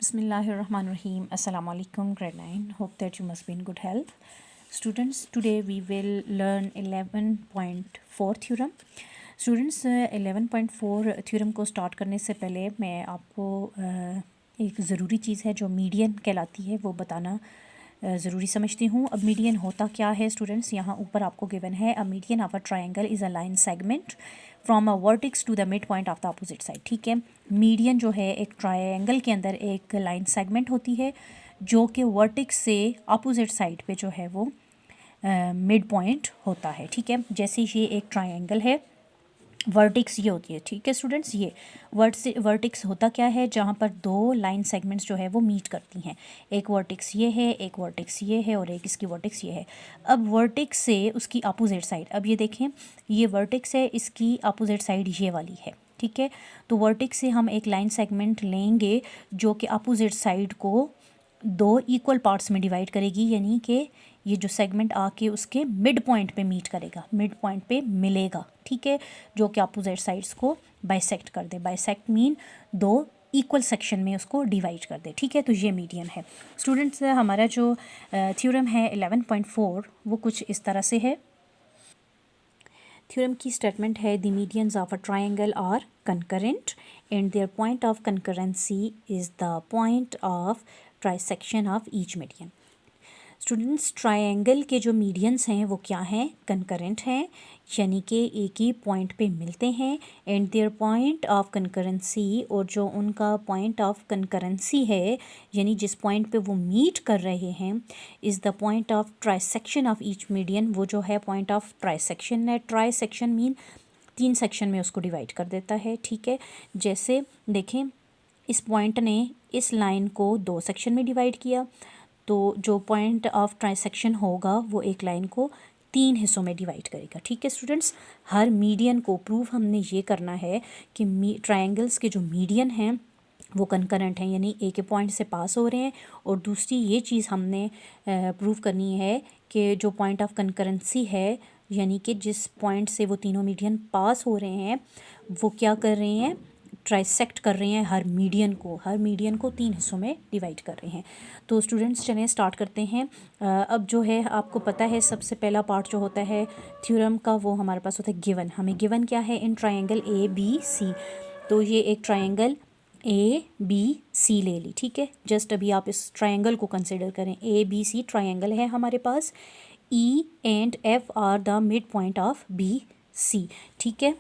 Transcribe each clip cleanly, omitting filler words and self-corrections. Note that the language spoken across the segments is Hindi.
Bismillahirrahmanirrahim. Assalamu alaikum, grade 9. Hope that you must be in good health. Students, today we will learn 11.4 theorem. Students, 11.4 theorem को स्टार्ट करने से पहले मैं आपको एक ज़रूरी चीज़ है जो मीडियन कहलाती है वो बताना ज़रूरी समझती हूँ। अब मीडियन होता क्या है स्टूडेंट्स, यहाँ ऊपर आपको गिवन है a median of a triangle is a line segment from a vertex to the mid point of the opposite side. ठीक है, मीडियन जो है एक ट्रायंगल के अंदर एक लाइन सेगमेंट होती है जो कि वर्टेक्स से अपोजिट साइड पे जो है वो मिड पॉइंट होता है। ठीक है, जैसे ये एक ट्रायंगल है, वर्टिक्स ये होती है। ठीक है स्टूडेंट्स, ये वर्टिक्स होता क्या है, जहाँ पर दो लाइन सेगमेंट्स जो है वो मीट करती हैं। एक वर्टिक्स ये है, एक वर्टिक्स ये है और एक इसकी वर्टिक्स ये है। अब वर्टिक्स से उसकी अपोजिट साइड, अब ये देखें ये वर्टिक्स है, इसकी अपोजिट साइड ये वाली है। ठीक है, तो वर्टिक्स से हम एक लाइन सेगमेंट लेंगे जो कि अपोजिट साइड को दो इक्वल पार्ट्स में डिवाइड करेगी, यानी कि ये जो सेगमेंट आके उसके मिड पॉइंट पे मीट करेगा, मिड पॉइंट पे मिलेगा। ठीक है, जो कि अपोजिट साइड्स को बाइसेक्ट कर दे। बाइसेक्ट मीन दो इक्वल सेक्शन में उसको डिवाइड कर दे। ठीक है, तो ये मीडियन है। स्टूडेंट्स, हमारा जो थ्योरम है 11.4 वो कुछ इस तरह से है। थ्योरम की स्टेटमेंट है the medians of a triangle are concurrent and their point of concurrency is the point of trisection of each median. Students, triangle के जो मीडियंस हैं वो क्या हैं, कंकरेंट हैं, यानी कि एक ही पॉइंट पे मिलते हैं। And their point of concurrency, और जो उनका पॉइंट ऑफ कंकरेंसी है यानी जिस पॉइंट पे वो मीट कर रहे हैं, is the point of trisection of each median. वो जो है पॉइंट ऑफ ट्राइसेक्शन है। ट्राइसेक्शन मीन 3 सेक्शन में उसको डिवाइड कर देता है। ठीक है, जैसे देखें इस पॉइंट ने इस लाइन को 2 सेक्शन में डिवाइड किया, तो जो पॉइंट ऑफ ट्राइसेक्शन होगा वो एक लाइन को 3 हिस्सों में डिवाइड करेगा। ठीक है स्टूडेंट्स, हर मीडियन को प्रूव हमने ये करना है कि ट्रायंगल्स के जो मीडियन हैं वो कंकरेंट हैं, यानी एक पॉइंट से पास हो रहे हैं। और दूसरी ये चीज़ हमने प्रूव करनी है कि जो पॉइंट ऑफ कंकरेंसी है, यानी कि जिस पॉइंट से वो तीनों मीडियन पास हो रहे हैं वो क्या कर रहे हैं, ट्राइसेक्ट कर रहे हैं हर मीडियन को 3 हिस्सों में डिवाइड कर रहे हैं। तो स्टूडेंट्स चलें स्टार्ट करते हैं। अब जो है आपको पता है सबसे पहला पार्ट जो होता है थ्योरम का वो हमारे पास होता है गिवन। हमें गिवन क्या है, in triangle A B C. तो ये एक ट्रायंगल ए बी सी ले ली। ठीक है, जस्ट अभी आप इस ट्रायंगल को कंसिडर करें। ए बी सी ट्रायंगल है हमारे पास। E and F are the mid point of B C. ठीक है,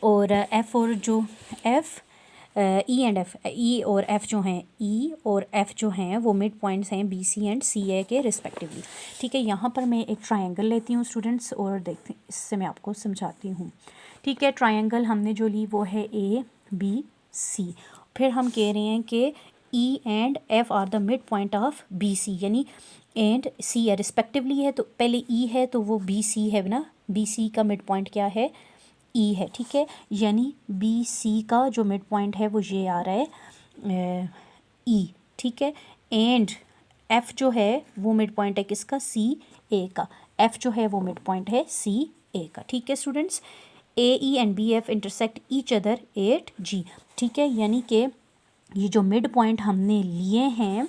और एफ़ और जो F E and F, E और एफ़ जो हैं, ई और एफ़ जो हैं वो मिड पॉइंट्स हैं बी सी एंड सी ए के रिस्पेक्टिवली। ठीक है, यहाँ पर मैं एक ट्रायंगल लेती हूँ स्टूडेंट्स और देखते इससे मैं आपको समझाती हूँ। ठीक है, ट्रायंगल हमने जो ली वो है ए बी सी। फिर हम कह रहे हैं कि E and F are the mid point of B C, यानी एंड सी है रिस्पेक्टिवली है। तो पहले ई है तो वो बी सी है ना, बी सी का मिड पॉइंट क्या है, ई है। ठीक है, यानी बी सी का जो मिड पॉइंट है वो ये आ रहा है ई। ठीक है, एंड एफ़ जो है वो मिड पॉइंट है किसका, सी ए का। एफ़ जो है वो मिड पॉइंट है सी ए का। ठीक है students, A E and B F intersect each other at G. ठीक है, यानी कि ये जो मिड पॉइंट हमने लिए हैं,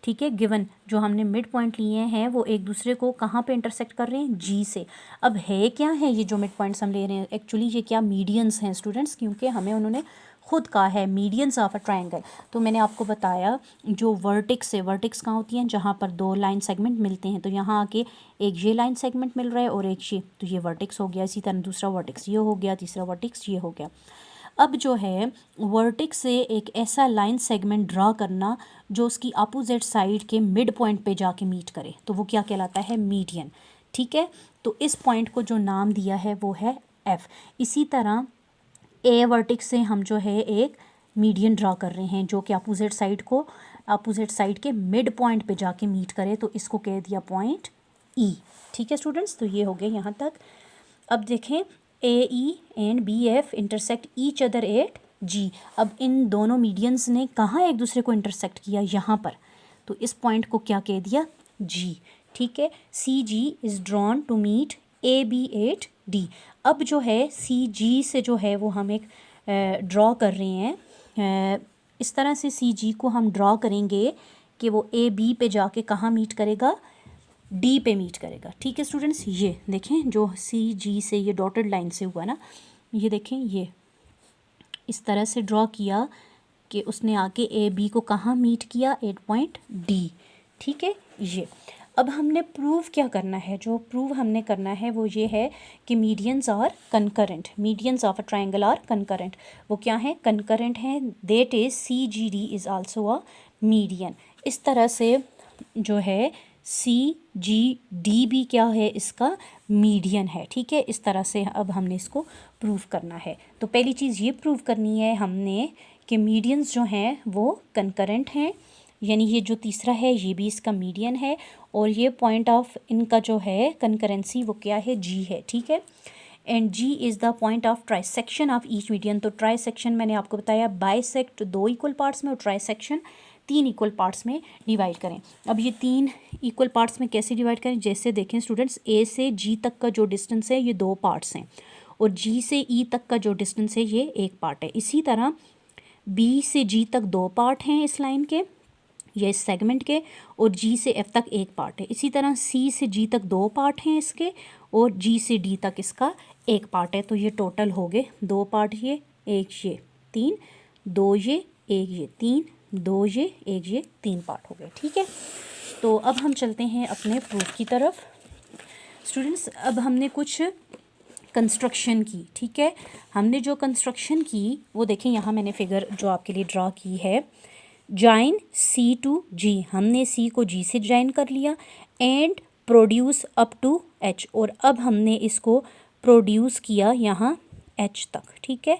ठीक है, गिवन जो हमने मिड पॉइंट लिए हैं वो एक दूसरे को कहाँ पे इंटरसेक्ट कर रहे हैं, जी से। अब है क्या है ये जो मिड पॉइंट्स हम ले रहे हैं, एक्चुअली ये क्या मीडियंस हैं स्टूडेंट्स, क्योंकि हमें उन्होंने खुद कहा है मीडियंस ऑफ अ ट्रायंगल। तो मैंने आपको बताया जो वर्टिक्स है, वर्टिक्स कहाँ होती हैं, जहाँ पर दो लाइन सेगमेंट मिलते हैं। तो यहाँ आके एक ये लाइन सेगमेंट मिल रहा है और एक ये, तो ये वर्टिक्स हो गया। इसी तरह दूसरा वर्टिक्स ये हो गया, तीसरा वर्टिक्स ये हो गया। अब जो है वर्टिक्स से एक ऐसा लाइन सेगमेंट ड्रा करना जो उसकी अपोजिट साइड के मिड पॉइंट पे जाके मीट करे, तो वो क्या कहलाता है, मीडियन। ठीक है, तो इस पॉइंट को जो नाम दिया है वो है एफ। इसी तरह ए वर्टिक्स से हम जो है एक मीडियन ड्रा कर रहे हैं जो कि अपोजिट साइड के मिड पॉइंट पे जाके मीट करे, तो इसको कह दिया पॉइंट ई। ठीक है स्टूडेंट्स, तो ये हो गए यहाँ तक। अब देखें A E and B F intersect each other at G. अब इन दोनों मीडियंस ने कहाँ एक दूसरे को इंटरसेक्ट किया, यहाँ पर। तो इस पॉइंट को क्या कह दिया, जी। ठीक है, C G is drawn to meet A B at D. अब जो है सी जी से जो है वो हम एक ड्रॉ कर रहे हैं इस तरह से सी जी को हम ड्रॉ करेंगे कि वो ए बी पे जाके कहाँ मीट करेगा, डी पे मीट करेगा। ठीक है स्टूडेंट्स, ये देखें जो सी जी से ये डॉटेड लाइन से हुआ ना, ये देखें ये इस तरह से ड्रॉ किया कि उसने आके ए बी को कहाँ मीट किया, एट पॉइंट डी। ठीक है, ये अब हमने प्रूव क्या करना है, जो प्रूव हमने करना है वो ये है कि medians are concurrent, medians of a triangle are concurrent. वो क्या है, कंकरेंट हैं, that is C G D is also a median. इस तरह से जो है सी जी डी भी क्या है, इसका मीडियन है। ठीक है, इस तरह से अब हमने इसको प्रूव करना है। तो पहली चीज़ ये प्रूव करनी है हमने कि मीडियंस जो हैं वो कंकरेंट हैं, यानी ये जो तीसरा है ये भी इसका मीडियन है, और ये पॉइंट ऑफ इनका जो है कंकरेंसी वो क्या है, जी है। ठीक है, and G is the point of trisection of each median. तो ट्राइसेक्शन मैंने आपको बताया, बाइसेक्ट 2 इक्वल पार्ट्स में और ट्राइसेक्शन 3 इक्वल पार्ट्स में डिवाइड करें। अब ये 3 इक्वल पार्ट्स में कैसे डिवाइड करें, जैसे देखें स्टूडेंट्स, ए से जी तक का जो डिस्टेंस है ये 2 पार्ट्स हैं, और जी से ई तक का जो डिस्टेंस है ये 1 पार्ट है। इसी तरह बी से जी तक 2 पार्ट हैं इस लाइन के या इस सेगमेंट के, और जी से एफ तक 1 पार्ट है। इसी तरह सी से जी तक 2 पार्ट हैं इसके, और जी से डी तक इसका 1 पार्ट है। तो ये टोटल हो गए 2 पार्ट, ये 1 ये 3, 2 ये 1 ये 3, 2 ये 1 ये 3 पार्ट हो गए। ठीक है, तो अब हम चलते हैं अपने प्रूफ की तरफ। स्टूडेंट्स, अब हमने कुछ कंस्ट्रक्शन की। ठीक है, हमने जो कंस्ट्रक्शन की वो देखें, यहाँ मैंने फिगर जो आपके लिए ड्रॉ की है, जॉइन सी टू जी, हमने सी को जी से जॉइन कर लिया, and produce up to H, और अब हमने इसको प्रोड्यूस किया यहाँ एच तक। ठीक है,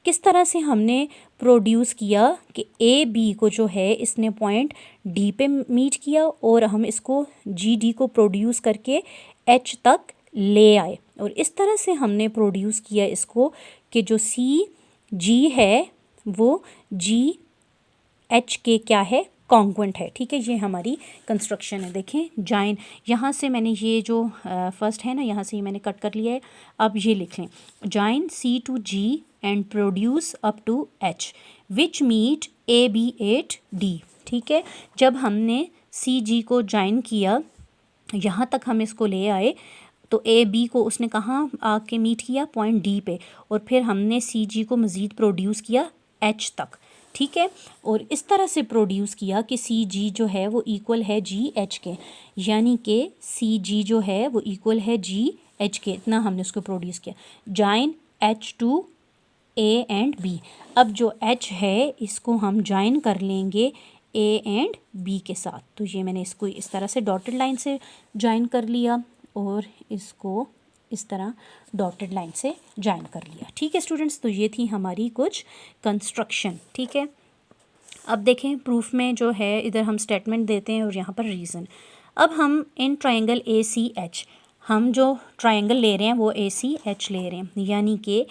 किस तरह से हमने प्रोड्यूस किया कि ए बी को जो है इसने पॉइंट डी पे मीट किया, और हम इसको जी डी को प्रोड्यूस करके एच तक ले आए, और इस तरह से हमने प्रोड्यूस किया इसको कि जो सी जी है वो जी एच के क्या है, कॉन्ग्वेंट है। ठीक है, ये हमारी कंस्ट्रक्शन है। देखें जॉइन, यहाँ से मैंने ये जो फर्स्ट है ना, यहाँ से मैंने कट कर लिया है। अब ये लिख लें, join C to G and produce up to H which meet A B at D. ठीक है, जब हमने सी जी को जॉइन किया, यहाँ तक हम इसको ले आए, तो ए बी को उसने कहाँ आके मीट किया, पॉइंट डी पे, और फिर हमने सी जी को मज़ीद प्रोड्यूस किया एच तक। ठीक है, और इस तरह से प्रोड्यूस किया कि सी जी जो है वो इक्वल है जी एच के, यानी कि सी जी जो है वो इक्वल है जी एच के, इतना हमने उसको प्रोड्यूस किया। Join H to A and B, अब जो एच है इसको हम जॉइन कर लेंगे ए एंड बी के साथ। तो ये मैंने इसको इस तरह से डॉटेड लाइन से जॉइन कर लिया, और इसको इस तरह डॉटेड लाइन से जॉइन कर लिया। ठीक है स्टूडेंट्स, तो ये थी हमारी कुछ कंस्ट्रक्शन। ठीक है, अब देखें प्रूफ में जो है इधर हम स्टेटमेंट देते हैं और यहाँ पर रीज़न। अब हम in triangle A C H, हम जो ट्रायंगल ले रहे हैं वो ए सी एच ले रहे हैं, यानी कि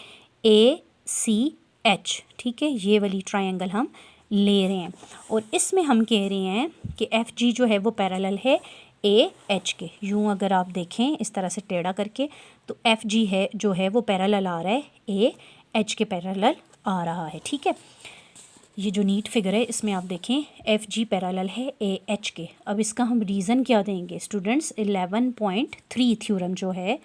ए सी एच। ठीक है, ये वाली ट्रायंगल हम ले रहे हैं, और इसमें हम कह रहे हैं कि एफ जी जो है वो पैरेलल है ए एच के। यूँ अगर आप देखें इस तरह से टेढ़ा करके, तो एफ जी है जो है वो पैरेलल आ रहा है ए एच के पैरेलल आ रहा है। ठीक है, ये जो नीट फिगर है इसमें आप देखें एफ जी पैरेलल है ए एच के। अब इसका हम रीज़न क्या देंगे स्टूडेंट्स, 11.3 थ्योरम जो है,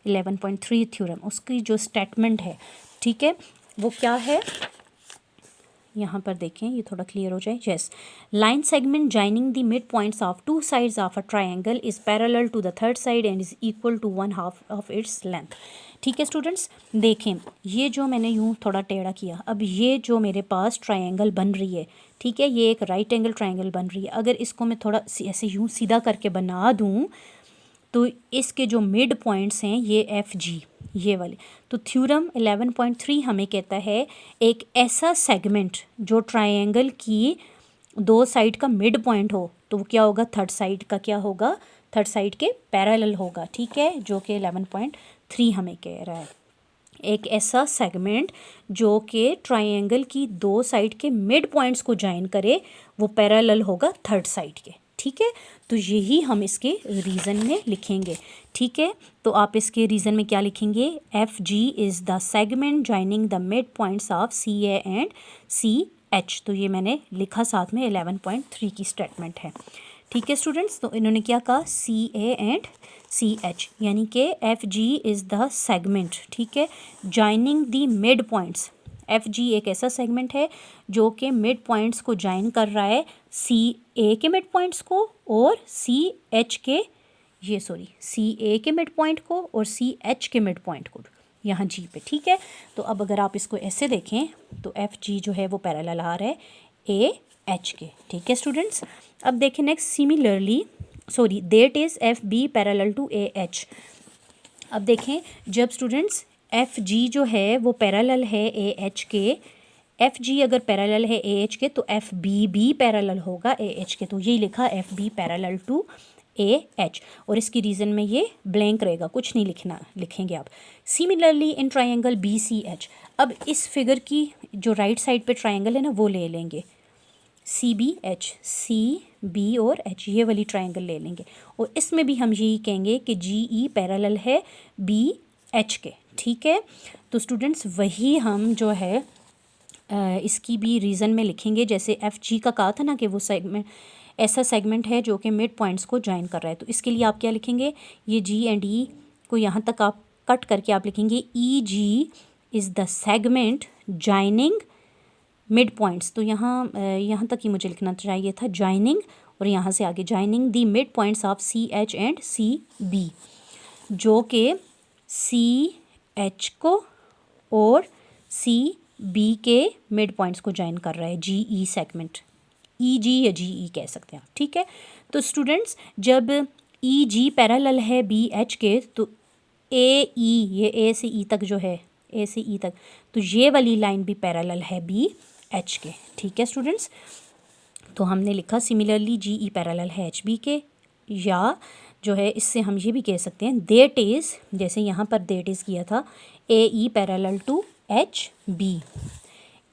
11.3 थ्योरम उसकी जो स्टेटमेंट है, ठीक है, वो क्या है, यहाँ पर देखें ये थोड़ा क्लियर हो जाए। Yes, line segment joining the midpoints of two sides of a triangle is parallel to the third side and is equal to 1/2 of its length. ठीक है स्टूडेंट्स, देखें ये जो मैंने यूँ थोड़ा टेढ़ा किया, अब ये जो मेरे पास ट्रायंगल बन रही है, ठीक है, ये एक राइट एंगल ट्रायंगल बन रही है। अगर इसको मैं थोड़ा ऐसे यूँ सीधा करके बना दूँ तो इसके जो मिड पॉइंट्स हैं ये एफ जी ये वाले, तो थ्योरम 11.3 हमें कहता है एक ऐसा सेगमेंट जो ट्रायंगल की 2 साइड का मिड पॉइंट हो, तो वो क्या होगा, थर्ड साइड का क्या होगा, थर्ड साइड के पैरेलल होगा। ठीक है, जो कि 11.3 हमें कह रहा है, एक ऐसा सेगमेंट जो कि ट्रायंगल की 2 साइड के मिड पॉइंट्स को जॉइन करे, वो पैरेलल होगा थर्ड साइड के। ठीक है, तो यही हम इसके रीज़न में लिखेंगे। ठीक है, तो आप इसके रीज़न में क्या लिखेंगे, F G is the segment joining the midpoints of C A and C H, तो ये मैंने लिखा साथ में 11.3 की स्टेटमेंट है। ठीक है स्टूडेंट्स, तो इन्होंने क्या कहा, सी ए एंड सी एच, यानी कि F G is the segment, ठीक है, joining the mid points. F G एक ऐसा सेगमेंट है जो कि मिड पॉइंट्स को जॉइन कर रहा है सी ए के मिड पॉइंट्स को और सी एच के, सी ए के मिड पॉइंट को और सी एच के मिड पॉइंट को यहाँ जी पे। ठीक है, तो अब अगर आप इसको ऐसे देखें तो एफ जी जो है वो पैरेलल आ रहा है ए एच के। ठीक है स्टूडेंट्स, अब देखें next, similarly that is F B parallel to A H. अब देखें जब स्टूडेंट्स एफ जी जो है वो पैरेलल है ए एच के, एफ जी अगर पैरेलल है ए एच के तो एफ बी भी पैरेलल होगा ए एच के, तो यही लिखा F B parallel to A H, और इसकी रीज़न में ये ब्लैंक रहेगा, कुछ नहीं लिखेंगे आप। Similarly in triangle B C H, अब इस फिगर की जो राइट साइड पे ट्राइंगल है ना वो ले लेंगे, C B H, C B और एच, ये वाली ट्राइंगल ले लेंगे, और इसमें भी हम यही कहेंगे कि जी ई पैरेलल है बी एच के। ठीक है, तो स्टूडेंट्स वही हम जो है इसकी भी रीज़न में लिखेंगे, जैसे एफ जी का कहा था ना कि वो सेगमेंट ऐसा सेगमेंट है जो कि मिड पॉइंट्स को ज्वाइन कर रहा है, तो इसके लिए आप क्या लिखेंगे, ये जी एंड ई को यहाँ तक आप कट करके आप लिखेंगे E G is the segment joining mid points, तो यहाँ तक ही मुझे लिखना चाहिए था ज्वाइनिंग, और यहाँ से आगे joining the midpoints of C H and C B, जो कि सी एच को और सी बी के मिड पॉइंट्स को ज्वाइन कर रहा है, जी ई सेगमेंट, ई जी या जी ई कह सकते हैं आप। ठीक है, तो स्टूडेंट्स जब ई जी पैरेलल है बी एच के, तो ए ई, ये ए से ई तक जो है, ए से ई तक, तो ये वाली लाइन भी पैरेलल है बी एच के। ठीक है स्टूडेंट्स, तो हमने लिखा सिमिलरली जी ई पैरेलल है एच बी के, या जो है इससे हम ये भी कह सकते हैं दैट इज़, जैसे यहाँ पर दैट इज़ किया था, A E parallel to H B,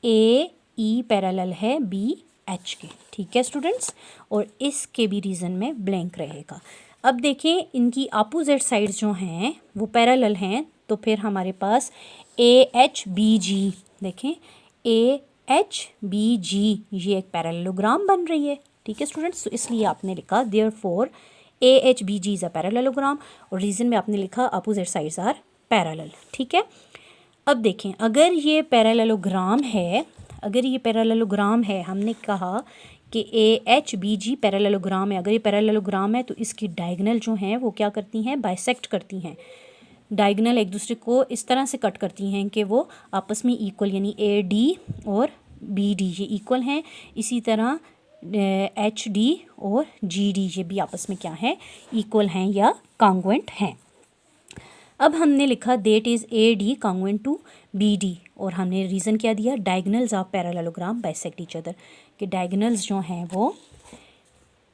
A E parallel है बी एच के। ठीक है स्टूडेंट्स, और इसके भी रीज़न में ब्लैंक रहेगा। अब देखें इनकी अपोजिट साइड्स जो हैं वो पैरेलल हैं, तो फिर हमारे पास ए एच बी जी, देखें ए एच बी जी, ये एक पैरेललोग्राम बन रही है। ठीक है स्टूडेंट्स, तो इसलिए आपने लिखा therefore A H B G is a parallelogram, और रीज़न में आपने लिखा अपोजिट साइड्स आर पैरेलल। ठीक है, अब देखें अगर ये पैरेललोग्राम है, हमने कहा कि A H B G parallelogram है, अगर ये पैरेललोग्राम है तो इसकी डायगोनल जो हैं वो क्या करती हैं, बाइसेक्ट करती हैं, डायगोनल एक दूसरे को इस तरह से कट करती हैं कि वो आपस में इक्वल, यानी ए डी और बी डी ये इक्वल हैं, इसी तरह एच डी और जी डी ये भी आपस में क्या हैं, इक्वल हैं या कॉन्ग्रुएंट हैं। अब हमने लिखा that is A D congruent to B D, और हमने रीज़न क्या दिया, diagonals of parallelogram bisect each other, कि डायगोनल्स जो हैं वो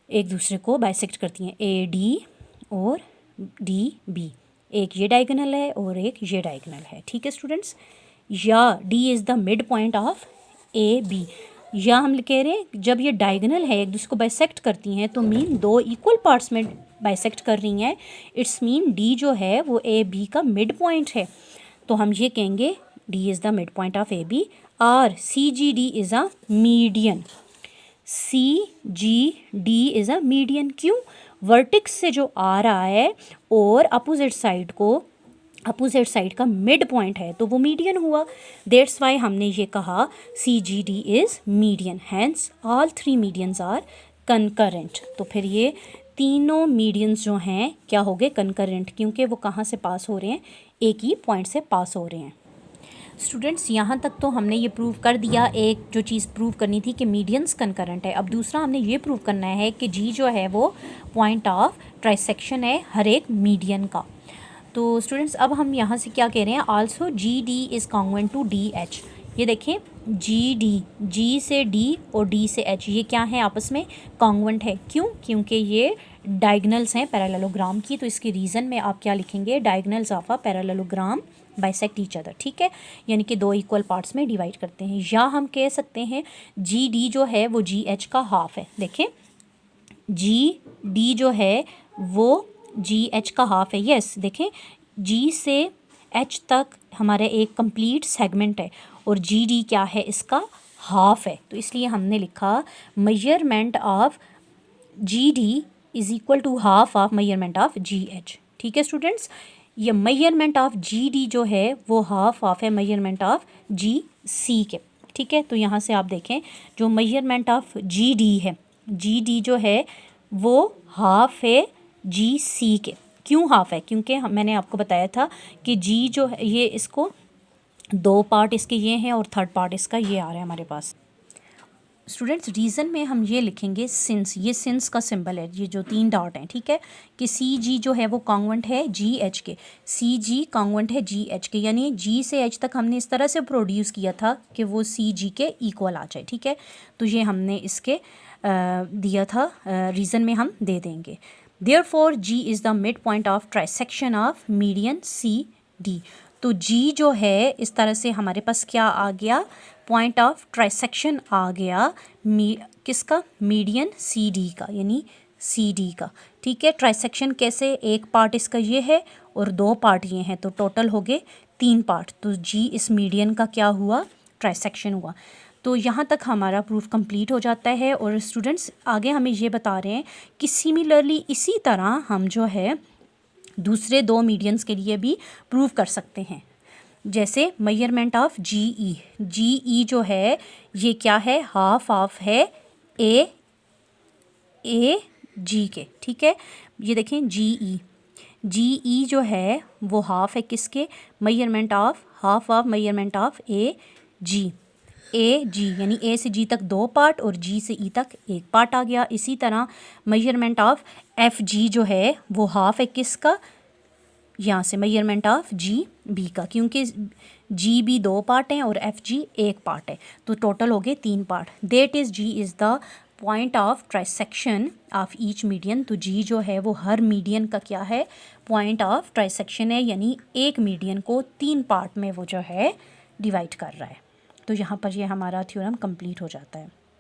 एक दूसरे को बाइसेक्ट करती हैं, ए डी और डी बी, एक ये डायगोनल है और एक ये डायगोनल है। ठीक है स्टूडेंट्स, या D is the mid point of A B, या हम कह रहे हैं जब ये डायगोनल है एक दूसरे को बाइसेक्ट करती हैं तो मीन दो इक्वल पार्ट्स में बाइसेक्ट कर रही हैं, इट्स मीन डी जो है वो ए बी का मिड पॉइंट है, तो हम ये कहेंगे D is the mid point of A B, और C G D is a median, C G D is a median, क्यों, वर्टेक्स से जो आ रहा है और अपोजिट साइड का मिड पॉइंट है तो वो मीडियन हुआ, दैट्स वाई हमने ये कहा C G D is median, hence all three medians are concurrent, तो फिर ये तीनों मीडियंस जो हैं क्या हो गए, कंकरेंट, क्योंकि वो कहाँ से पास हो रहे हैं, एक ही पॉइंट से पास हो रहे हैं। स्टूडेंट्स यहाँ तक तो हमने ये प्रूव कर दिया, एक जो चीज़ प्रूव करनी थी कि मीडियंस कंकरेंट है, अब दूसरा हमने ये प्रूव करना है कि जी जो है वो पॉइंट ऑफ ट्राइसेक्शन है हर एक मीडियन का। तो स्टूडेंट्स अब हम यहाँ से क्या कह रहे हैं, also G D is congruent to D H, ये देखें जी डी, जी से डी और डी से एच ये क्या है, आपस में कॉन्ग्रुएंट है, क्यों, क्योंकि ये डायगोनल्स हैं पैरेललोग्राम की, तो इसकी रीज़न में आप क्या लिखेंगे, diagonals of a parallelogram bisect each other. ठीक है, यानी कि दो इक्वल पार्ट्स में डिवाइड करते हैं, या हम कह सकते हैं जी डी जो है वो जी एच का हाफ है, देखें जी डी जो है वो जी एच का हाफ है, यस देखें जी से एच तक हमारा एक कंप्लीट सेगमेंट है और जी डी क्या है, इसका हाफ है, तो इसलिए हमने लिखा measurement of G D is equal to half of measurement of G H. ठीक है स्टूडेंट्स, ये मेजरमेंट ऑफ जी डी जो है वो हाफ ऑफ है मेजरमेंट ऑफ जी सी के। ठीक है, तो यहाँ से आप देखें जो मेजरमेंट ऑफ जी डी है, जी डी जो है वो हाफ है जी सी के। क्यों हाफ है? क्योंकि मैंने आपको बताया था कि जी जो है ये इसको 2 पार्ट इसके ये हैं और थर्ड पार्ट इसका ये आ रहा है हमारे पास। स्टूडेंट्स रीज़न में हम ये लिखेंगे सिंस, ये सिंस का सिंबल है, ये जो 3 डॉट हैं। ठीक है, कि सी जी जो है वो कॉन्वेंट है जी एच के, सी जी कॉन्वेंट है जी एच के, यानी जी से एच तक हमने इस तरह से प्रोड्यूस किया था कि वो सी जी के इक्वल आ जाए। ठीक है, तो ये हमने इसके दिया था, रीज़न में हम दे देंगे। Therefore G is the mid point of trisection of median C D. तो जी जो है इस तरह से हमारे पास क्या आ गया, पॉइंट ऑफ ट्राइसेक्शन आ गया किसका, मीडियन सी डी का, यानी सी डी का। ठीक है, ट्राइसेक्शन कैसे, एक पार्ट इसका ये है और 2 पार्ट ये हैं, तो टोटल हो गए 3 पार्ट। तो जी इस मीडियन का क्या हुआ, ट्राइसेक्शन हुआ। तो यहाँ तक हमारा प्रूफ कंप्लीट हो जाता है। और स्टूडेंट्स आगे हमें ये बता रहे हैं कि सिमिलरली इसी तरह हम जो है दूसरे 2 मीडियंस के लिए भी प्रूव कर सकते हैं। जैसे मेजरमेंट ऑफ जी ई जो है ये क्या है, हाफ ऑफ है ए जी के। ठीक है, ये देखें जी ई जो है वो हाफ है किसके, measurement of, half of measurement of A G यानी ए से जी तक 2 पार्ट और जी से ई तक 1 पार्ट आ गया। इसी तरह मेजरमेंट ऑफ एफ जी जो है वो हाफ है किसका, यहाँ से मेजरमेंट ऑफ जी बी का, क्योंकि जी बी 2 पार्ट हैं और एफ जी 1 पार्ट है, तो टोटल हो गए 3 part. That is G is the point of trisection of each median. तो जी जो है वो हर मीडियन का क्या है, पॉइंट ऑफ ट्राइसेक्शन है, यानी एक मीडियन को 3 पार्ट में वो जो है डिवाइड कर रहा है। तो यहाँ पर ये हमारा थ्योरम कंप्लीट हो जाता है।